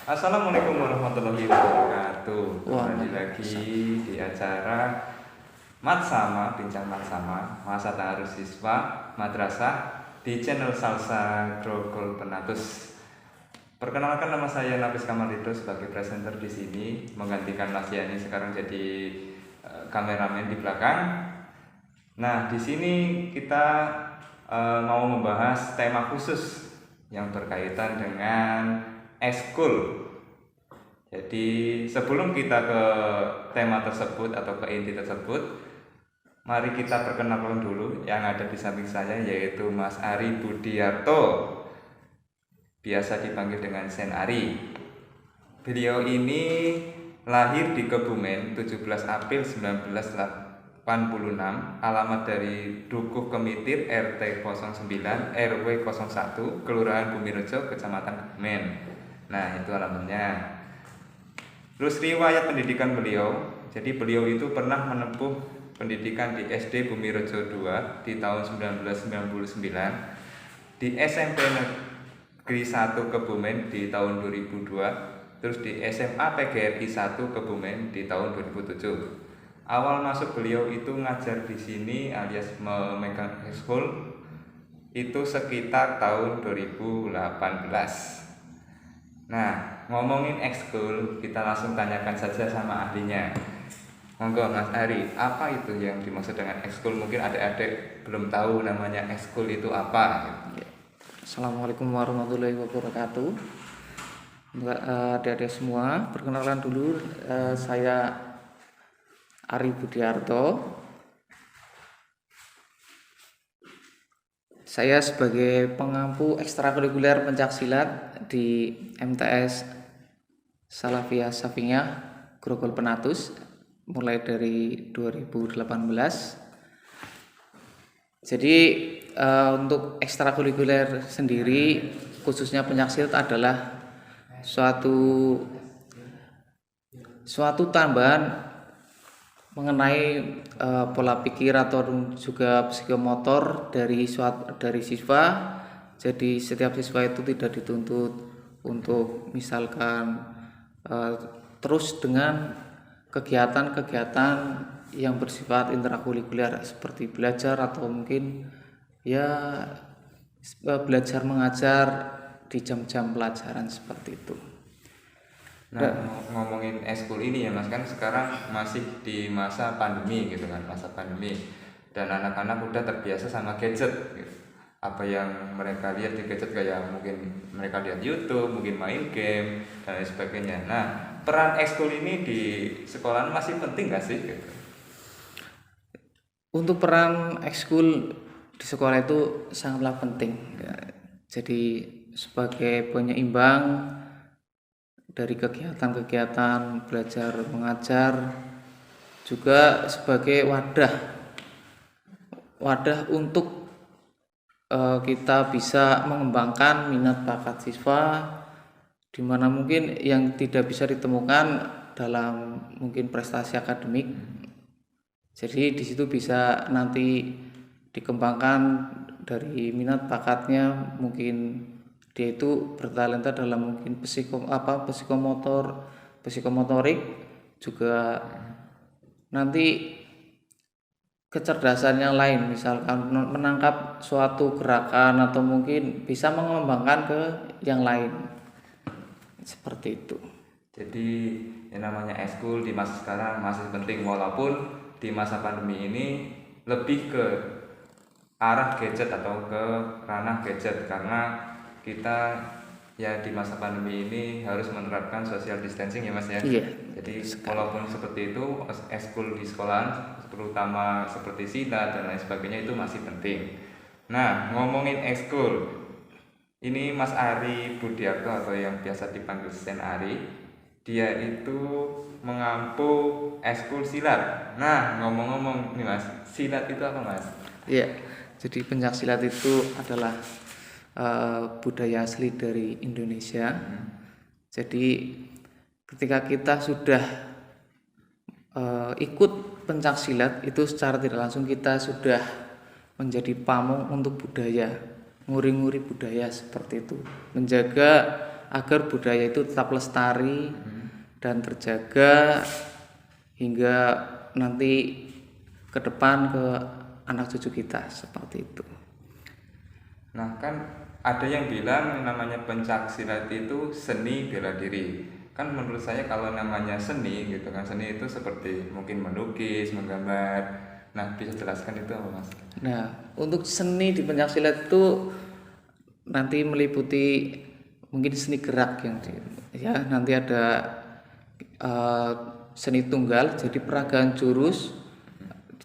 Assalamualaikum warahmatullahi wabarakatuh. Kembali lagi Waalaikumsalam. di acara Mat Sama, Bincang Mat Sama, Masa Taaruf Siswa Madrasah di channel Salsa Grogol Penatus. Perkenalkan, nama saya Nafis Kamal Ridho sebagai presenter di sini, menggantikan Mas Yani sekarang jadi kameramen di belakang. Nah, di sini kita mau membahas tema khusus yang berkaitan dengan ekskul. Jadi sebelum kita ke tema tersebut atau ke inti tersebut, mari kita perkenalkan dulu yang ada di samping saya, yaitu Mas Ari Budiarto, biasa dipanggil dengan Sen Ari. Beliau ini lahir di Kebumen 17 April 1986, alamat dari Dukuh Kemitir, RT 09 RW 01, Kelurahan Bumirejo, Kecamatan Kebumen. Nah, itu alamatnya. Terus riwayat pendidikan beliau, jadi beliau itu pernah menempuh pendidikan di SD Bumirejo 2 di tahun 1999, di SMP Negeri 1 Kebumen di tahun 2002, terus di SMA PGRI 1 Kebumen di tahun 2007. Awal masuk beliau itu ngajar di sini alias memegang ekskul itu sekitar tahun 2018. Nah, ngomongin ekskul, kita langsung tanyakan saja sama ahlinya. Monggo Mas Ari, apa itu yang dimaksud dengan ekskul? Mungkin adik-adik belum tahu namanya ekskul itu apa. Assalamualaikum warahmatullahi wabarakatuh. Untuk adik-adik semua, perkenalan dulu, saya Ari Budiarto. Saya sebagai pengampu ekstrakurikuler pencaksilat di MTS Salafiyah Safiyah Grogol Penatus mulai dari 2018. Jadi untuk ekstrakurikuler sendiri khususnya pencaksilat adalah suatu tambahan mengenai pola pikir atau juga psikomotor dari siswa. Jadi setiap siswa itu tidak dituntut untuk misalkan terus dengan kegiatan-kegiatan yang bersifat intrakurikuler seperti belajar atau mungkin ya belajar mengajar di jam-jam pelajaran seperti itu. Nah, ngomongin ekskul ini ya Mas, kan sekarang masih di masa pandemi gitu kan, masa pandemi. Dan anak-anak udah terbiasa sama gadget gitu. Apa yang mereka lihat di gadget, kayak mungkin mereka lihat YouTube, mungkin main game dan lain sebagainya. Nah, peran ekskul ini di sekolah masih penting gak sih gitu? Untuk peran ekskul di sekolah itu sangatlah penting. Jadi sebagai penyeimbang dari kegiatan-kegiatan belajar mengajar, juga sebagai wadah untuk kita bisa mengembangkan minat bakat siswa, di mana mungkin yang tidak bisa ditemukan dalam mungkin prestasi akademik. Jadi di situ bisa nanti dikembangkan dari minat bakatnya, mungkin dia itu bertalenta dalam mungkin psikomotorik, juga nanti kecerdasan yang lain, misalkan menangkap suatu gerakan atau mungkin bisa mengembangkan ke yang lain seperti itu. Jadi yang namanya ekskul di masa sekarang masih penting, walaupun di masa pandemi ini lebih ke arah gadget atau ke ranah gadget, karena kita ya di masa pandemi ini harus menerapkan social distancing ya Mas ya. Iya. Jadi walaupun seperti itu, ekskul di sekolah terutama seperti silat dan lain sebagainya itu masih penting. Nah, ngomongin ekskul, ini Mas Ari Budiarto atau yang biasa dipanggil Sen Ari, dia itu mengampu ekskul silat. Nah, ngomong-ngomong nih Mas, silat itu apa Mas? Iya, jadi pencaksilat itu adalah budaya asli dari Indonesia. Jadi ketika kita sudah ikut pencaksilat itu secara tidak langsung kita sudah menjadi pamong untuk budaya, nguri-nguri budaya seperti itu, menjaga agar budaya itu tetap lestari dan terjaga hingga nanti ke depan ke anak cucu kita seperti itu. Nah, kan ada yang bilang namanya pencak silat itu seni bela diri. Kan menurut saya kalau namanya seni gitu kan, seni itu seperti mungkin melukis, menggambar. Nah, bisa jelaskan itu apa, Mas? Nah, untuk seni di pencaksilat itu nanti meliputi mungkin seni gerak yang ya nanti ada eh, seni tunggal, jadi peragaan jurus.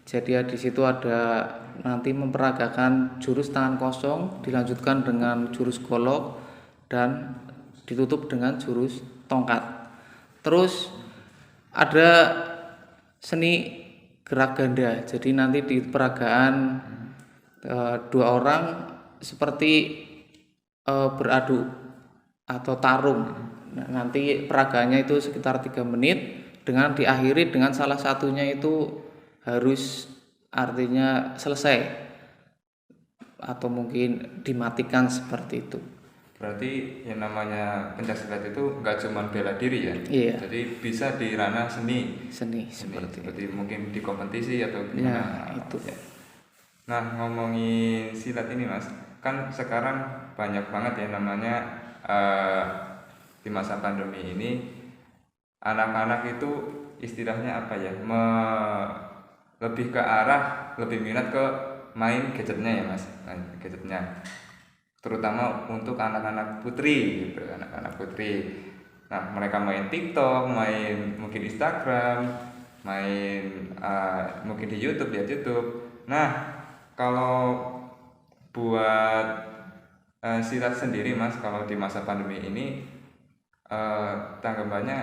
Jadi ya di situ ada nanti memperagakan jurus tangan kosong, dilanjutkan dengan jurus golok dan ditutup dengan jurus tongkat. Terus ada seni gerak ganda. Jadi nanti di peragaan dua orang seperti beradu atau tarung. Nah, nanti peragaannya itu sekitar 3 menit dengan diakhiri dengan salah satunya itu harus artinya selesai atau mungkin dimatikan seperti itu. Berarti yang namanya pencaksilat itu nggak cuma bela diri ya? Iya. Jadi bisa di ranah seni. Seni Seni, seperti seperti mungkin di kompetisi atau ya gimana. itu. Nah, ngomongin silat ini, Mas, kan sekarang banyak banget ya namanya di masa pandemi ini anak-anak itu istilahnya apa ya? Lebih ke arah lebih minat ke main gadgetnya ya, Mas. Main gadgetnya. Terutama untuk anak-anak putri gitu, anak-anak putri. Nah, mereka main TikTok, main mungkin Instagram, main mungkin di YouTube, lihat YouTube. Nah, kalau buat silat sendiri, Mas, kalau di masa pandemi ini tanggapannya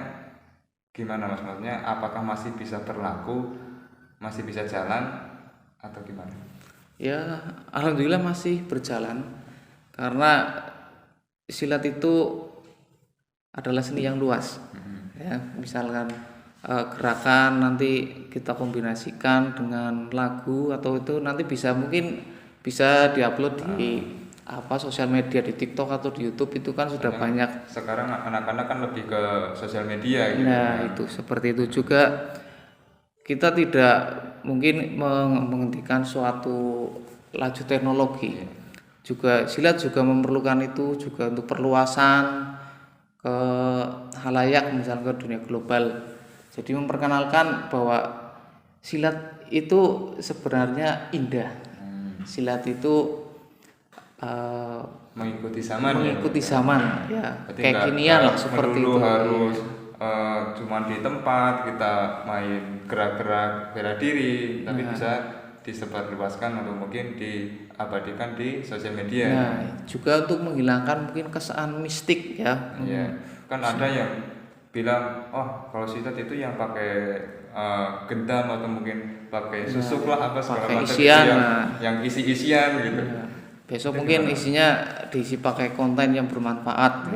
gimana, Mas? Maksudnya apakah masih bisa berlaku, masih bisa jalan atau gimana? Ya, alhamdulillah masih berjalan karena silat itu adalah seni yang luas. Ya, misalkan gerakan nanti kita kombinasikan dengan lagu atau itu nanti mungkin bisa diupload di sosial media, di TikTok atau di YouTube itu kan sudah banyak. Sekarang anak-anak kan lebih ke sosial media gitu. Nah, itu seperti itu juga kita tidak mungkin menghentikan suatu laju teknologi. Juga silat juga memerlukan itu juga untuk perluasan ke halayak, misalnya ke dunia global. Jadi memperkenalkan bahwa silat itu sebenarnya indah. Silat itu mengikuti zaman ya Berarti kekinian lah seperti melulu itu. harus cuma di tempat kita main gerak-gerak bela diri, tapi bisa disebarluaskan atau mungkin diabadikan di sosial media. Nah, juga untuk menghilangkan mungkin kesan mistik ya. Iya, kan ada yang bilang, oh kalau silat itu yang pakai gendam atau mungkin pakai susuk lah apa segala pakai macam isian, itu nah. yang isi-isian gitu. Besok Itu mungkin gimana? isinya diisi pakai konten yang bermanfaat.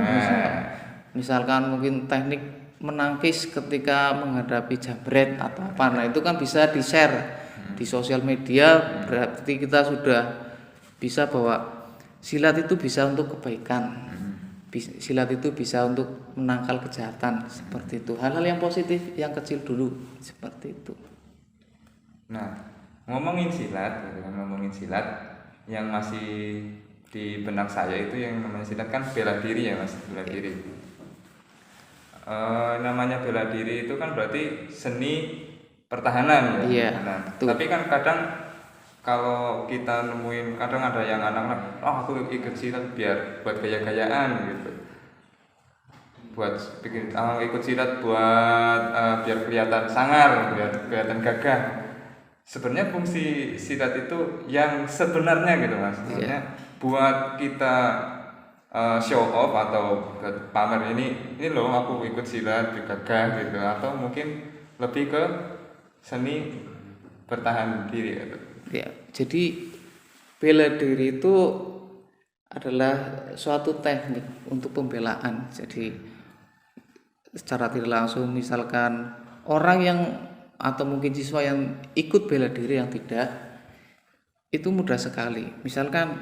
Misalkan mungkin teknik menangkis ketika menghadapi jambret atau apa. Nah, itu kan bisa di-share di sosial media, berarti kita sudah bisa bahwa silat itu bisa untuk kebaikan. Silat itu bisa untuk menangkal kejahatan seperti itu. Hal-hal yang positif yang kecil dulu seperti itu. Nah, ngomongin silat, gitu kan, ngomongin silat yang masih di benak saya itu yang namanya silat kan bela diri ya, Mas, bela diri. Namanya bela diri itu kan berarti seni pertahanan ya. Iya, Nah, betul. tapi kan kadang kalau kita nemuin kadang ada yang anak-anak, oh aku ikut silat biar buat gaya-gayaan gitu. Buat bikin ikut silat buat biar kelihatan sangar, biar kelihatan gagah. Sebenarnya fungsi silat itu yang sebenarnya gitu, Mas. Sebenarnya buat kita show off atau buat pamer ini loh aku ikut silat gagah gitu, atau mungkin lebih ke seni bertahan diri gitu. Ya, jadi bela diri itu adalah suatu teknik untuk pembelaan. Jadi secara tidak langsung misalkan orang yang atau mungkin siswa yang ikut bela diri yang tidak, itu mudah sekali. Misalkan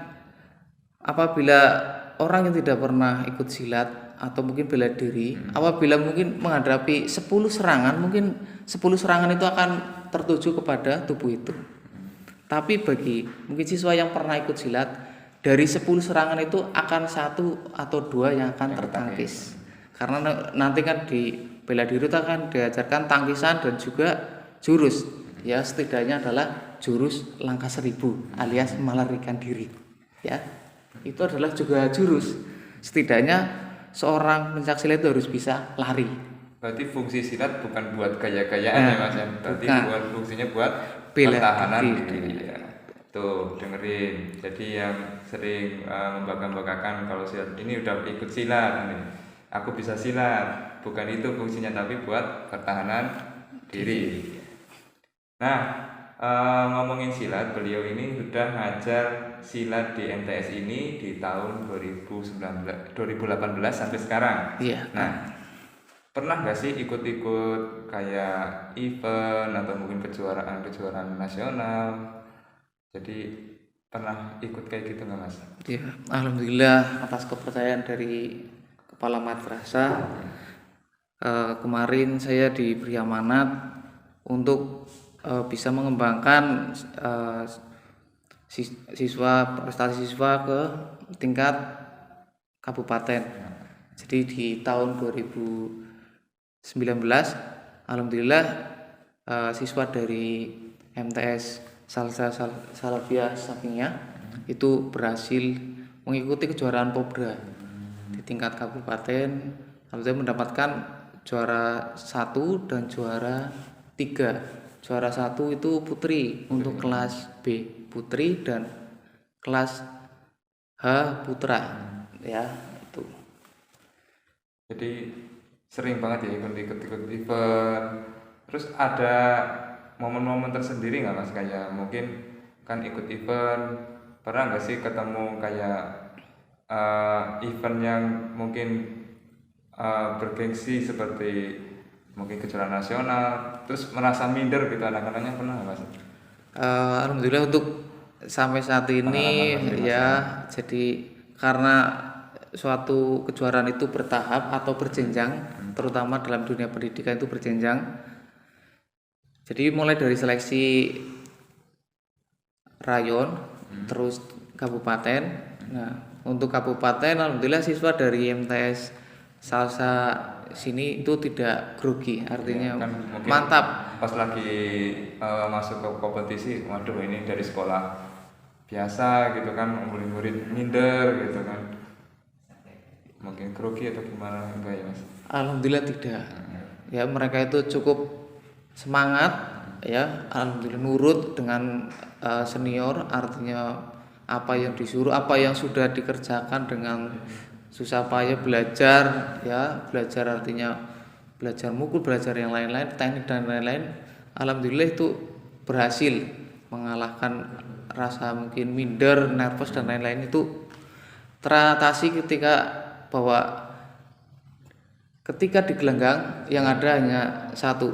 apabila orang yang tidak pernah ikut silat atau mungkin bela diri, apabila mungkin menghadapi 10 serangan, mungkin 10 serangan itu akan tertuju kepada tubuh itu. Tapi bagi mungkin siswa yang pernah ikut silat, dari 10 serangan itu akan 1 atau 2 yang akan tertangkis. Karena nanti kan di bela diri itu akan diajarkan tangkisan dan juga jurus. Ya, setidaknya adalah jurus langkah 1000 alias melarikan diri. Ya. Itu adalah juga jurus. Setidaknya seorang pencaksilat itu harus bisa lari. Berarti fungsi silat bukan buat gaya-gayaan ya Mas ya. Berarti buat fungsinya buat Bela pertahanan diri. diri ya. Tuh, dengerin. Jadi yang sering membangga-banggakan kalau silat ini udah ikut silat nih. Aku bisa silat. Bukan itu fungsinya, tapi buat pertahanan diri. Nah, ngomongin silat, beliau ini sudah ngajar silat di MTS ini di tahun 2018 sampai sekarang. Iya. Nah, pernah gak sih ikut-ikut kayak event atau mungkin kejuaraan nasional? Jadi pernah ikut kayak gitu nggak Mas? Ya, alhamdulillah atas kepercayaan dari kepala madrasah. Kemarin saya diberi amanat untuk bisa mengembangkan prestasi siswa ke tingkat kabupaten. Jadi di tahun 2019 alhamdulillah siswa dari MTS Salafiyah Safinya itu berhasil mengikuti kejuaraan Pobra di tingkat kabupaten. Alhamdulillah mendapatkan juara 1 dan juara 3. Juara 1 itu putri untuk kelas B putri dan kelas H putra. Ya, itu. Jadi sering banget ya ikut event. Terus ada momen-momen tersendiri nggak Mas, kayak mungkin kan ikut event, pernah nggak sih ketemu kayak event yang mungkin bergengsi seperti mungkin kejuaraan nasional, terus merasa minder gitu anak-anaknya, pernah nggak Mas? Alhamdulillah untuk sampai saat ini ya, jadi karena suatu kejuaraan itu bertahap atau berjenjang, terutama dalam dunia pendidikan itu berjenjang. Jadi mulai dari seleksi rayon, terus kabupaten. Nah, untuk kabupaten alhamdulillah siswa dari MTS Salsa sini itu tidak grogi, artinya Kan mungkin mantap. pas lagi masuk ke kompetisi, waduh ini dari sekolah biasa gitu kan, murid-murid minder gitu kan, mungkin grogi atau gimana, enggak ya Mas? Alhamdulillah tidak. Ya, mereka itu cukup semangat ya, alhamdulillah nurut dengan senior, artinya apa yang disuruh, apa yang sudah dikerjakan dengan susah payah belajar ya, belajar artinya belajar mukul, belajar yang lain-lain, teknik dan lain-lain. Alhamdulillah itu berhasil mengalahkan rasa mungkin minder, nervous dan lain-lain, itu teratasi ketika bahwa ketika di gelanggang yang ada hanya satu,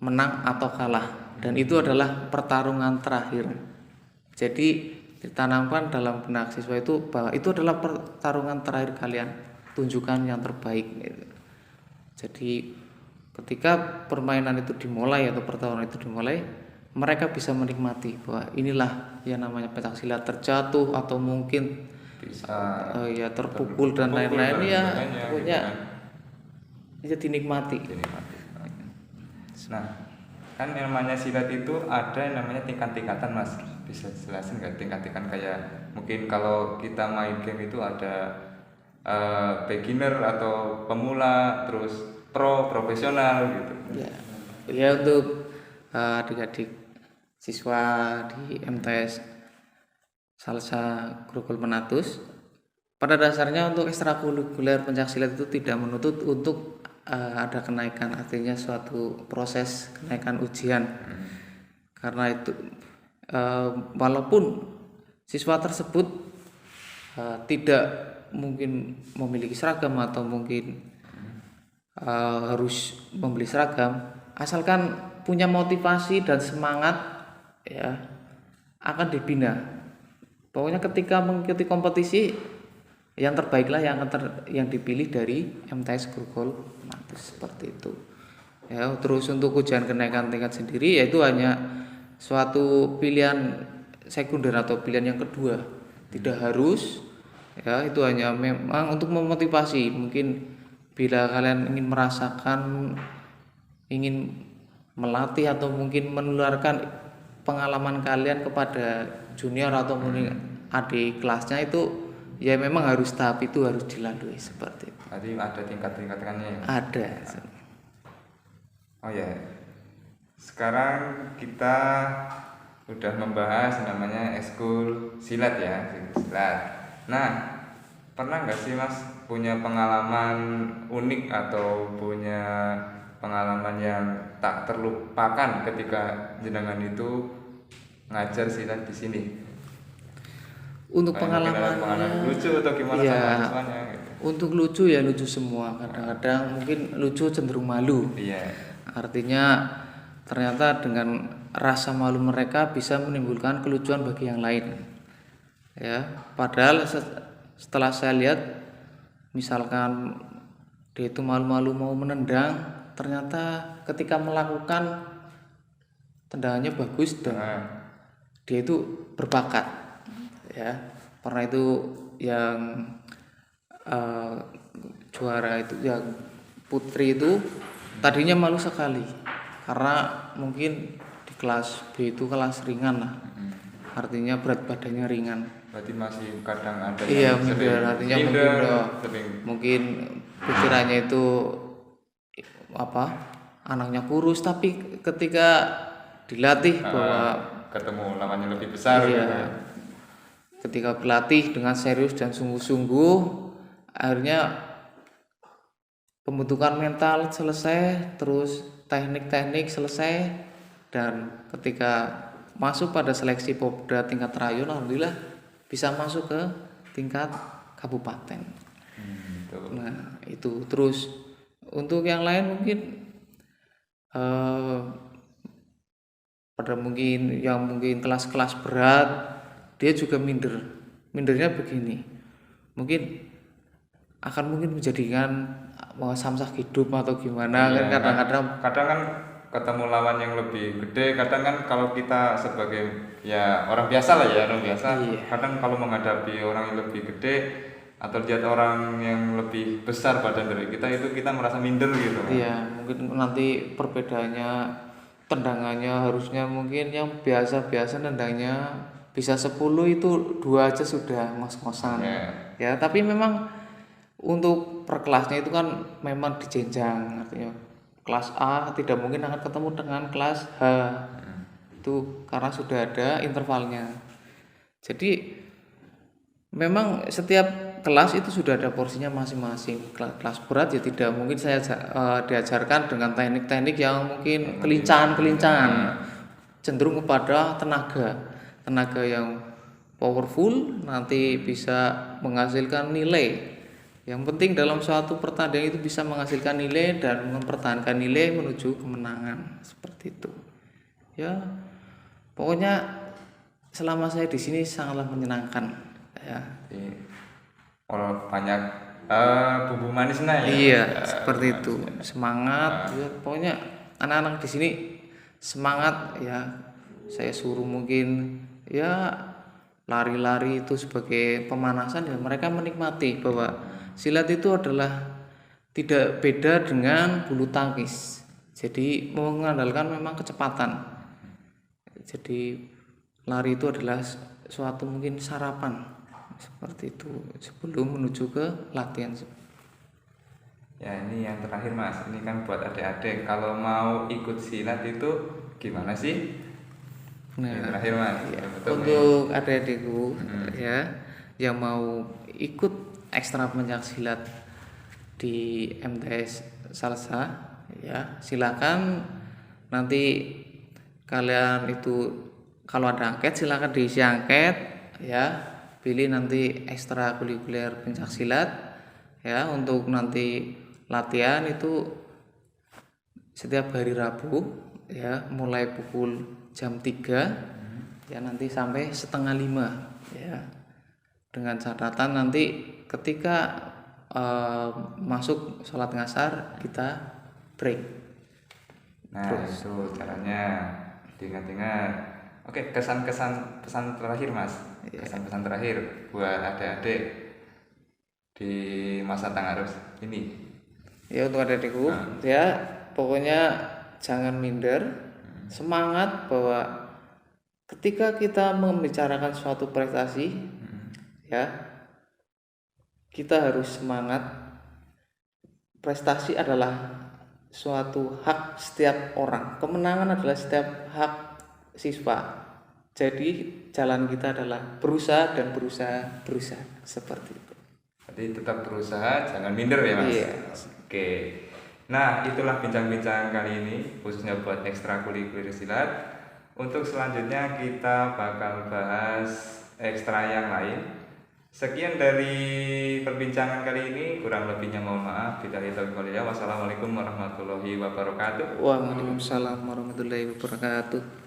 menang atau kalah, dan itu adalah pertarungan terakhir. Jadi ditanamkan dalam benak siswa itu bahwa itu adalah pertarungan terakhir kalian, tunjukkan yang terbaik gitu. Jadi ketika permainan itu dimulai atau pertarungan itu dimulai, mereka bisa menikmati bahwa inilah yang namanya pencaksilat, terjatuh atau mungkin Bisa ya terpukul dan lain-lain ya, pokoknya bisa dinikmati. Nah, kan yang namanya silat itu ada yang namanya tingkat-tingkatan Mas, bisa jelasin nggak tingkat-tingkatan, kayak mungkin kalau kita main game itu ada beginner atau pemula, terus pro, profesional gitu. Ya untuk adik-adik siswa di MTS Salsa Grogol Penatus, pada dasarnya untuk ekstrakurikuler pencaksilat itu tidak menuntut untuk ada kenaikan, artinya suatu proses kenaikan ujian. Karena itu walaupun siswa tersebut tidak mungkin memiliki seragam atau mungkin harus membeli seragam, asalkan punya motivasi dan semangat ya, akan dibina. Pokoknya ketika mengikuti kompetisi yang terbaiklah yang dipilih dari MTS Grogol Penatus, seperti itu. Ya, terus untuk ujian kenaikan tingkat sendiri yaitu hanya suatu pilihan sekunder atau pilihan yang kedua, tidak harus, ya, itu hanya memang untuk memotivasi. Mungkin bila kalian ingin merasakan, ingin melatih atau mungkin menularkan pengalaman kalian kepada junior atau mungkin adik kelasnya, itu ya memang harus tahap itu harus dilalui, seperti itu. Jadi ada tingkat-tingkatannya ya? Ada. Oh ya, sekarang kita udah membahas namanya ekskul silat ya, ekskul silat. Nah, pernah nggak sih Mas punya pengalaman unik atau punya pengalaman yang tak terlupakan ketika jenengan itu ngajar silat di sini? Untuk Mungkin ada pengalaman pengalamannya, lucu atau gimana ya, sama siswanya gitu. untuk lucu ya lucu semua. Kadang-kadang mungkin lucu cenderung malu. Iya. Artinya ternyata dengan rasa malu mereka bisa menimbulkan kelucuan bagi yang lain. Ya, padahal setelah saya lihat, misalkan dia itu malu-malu mau menendang, ternyata ketika melakukan tendangannya bagus dan Nah, dia itu berbakat. Ya, pernah itu yang eh, juara itu yang putri itu tadinya malu sekali karena mungkin di kelas B itu kelas ringan lah, artinya berat badannya ringan. berarti masih kadang ada Iya, yang minder, artinya sering mungkin pikirannya itu apa, anaknya kurus, tapi ketika dilatih bahwa ketemu lawannya lebih besar iya, gitu. ketika berlatih dengan serius dan sungguh-sungguh, akhirnya pembentukan mental selesai, terus teknik-teknik selesai, dan ketika masuk pada seleksi Popda tingkat rayon, alhamdulillah bisa masuk ke tingkat kabupaten. Gitu. Nah, itu terus untuk yang lain mungkin pada mungkin kelas-kelas berat, dia juga mindernya begini, mungkin akan mungkin menjadikan samsak hidup atau gimana. Iya, Kan kadang-kadang kadang kan ketemu lawan yang lebih gede, kadang kan kalau kita sebagai ya orang biasa lah ya, orang biasa, Iya. kadang kalau menghadapi orang yang lebih gede atau lihat orang yang lebih besar badan dari kita, itu kita merasa minder gitu. iya, mungkin nanti perbedaannya tendangannya harusnya mungkin yang biasa-biasa nendangnya bisa 10, itu 2 aja sudah ngos-ngosan. Iya. Ya, tapi memang untuk per kelasnya itu kan memang dijenjang, artinya kelas A tidak mungkin akan ketemu dengan kelas H, itu karena sudah ada intervalnya. Jadi memang setiap kelas itu sudah ada porsinya masing-masing. Kelas berat ya tidak mungkin saya diajarkan dengan teknik-teknik yang mungkin kelincahan, cenderung kepada tenaga yang powerful, nanti bisa menghasilkan nilai. Yang penting dalam suatu pertandingan itu bisa menghasilkan nilai dan mempertahankan nilai menuju kemenangan, seperti itu. Ya, pokoknya selama saya di sini sangatlah menyenangkan. Ya, Jadi, orang banyak bumbu manisnya ya. iya, seperti itu. Semangat, ya, pokoknya anak-anak di sini semangat ya. Saya suruh mungkin ya lari-lari itu sebagai pemanasan, dan mereka menikmati bahwa silat itu adalah tidak beda dengan bulu tangkis. Jadi mengandalkan memang kecepatan. Jadi lari itu adalah suatu mungkin sarapan, seperti itu sebelum menuju ke latihan. Ya ini yang terakhir Mas, ini kan buat adik-adik kalau mau ikut silat itu gimana sih? Yang Nah, terakhir Mas, ya, betul nih. untuk adik-adikku ya yang mau ikut ekstra pencaksilat di MTS Salsa, ya silakan. Nanti kalian itu kalau ada angket silakan diisi angket, ya pilih nanti ekstra kulikuler pencaksilat, ya. Untuk nanti latihan itu setiap hari Rabu, ya mulai pukul jam 3, ya nanti sampai setengah 5, ya. dengan catatan nanti ketika masuk sholat ngasar kita break. Nah, itu caranya diingat-ingat. Oke, kesan-kesan pesan terakhir Mas. Kesan-pesan terakhir buat adik-adik di masa Tangarus ini. Ya untuk adik-adikku, ya pokoknya jangan minder, semangat bahwa ketika kita membicarakan suatu prestasi, ya kita harus semangat. Prestasi adalah suatu hak setiap orang. Kemenangan adalah setiap hak siswa. Jadi jalan kita adalah berusaha dan berusaha seperti itu. Jadi tetap berusaha, jangan minder ya Mas. Iya. Oke. Nah, itulah bincang-bincang kali ini khususnya buat ekstrakurikuler silat. Untuk selanjutnya kita bakal bahas ekstra yang lain. Sekian dari perbincangan kali ini, kurang lebihnya mohon maaf. Wassalamualaikum warahmatullahi wabarakatuh. Waalaikumsalam warahmatullahi wabarakatuh.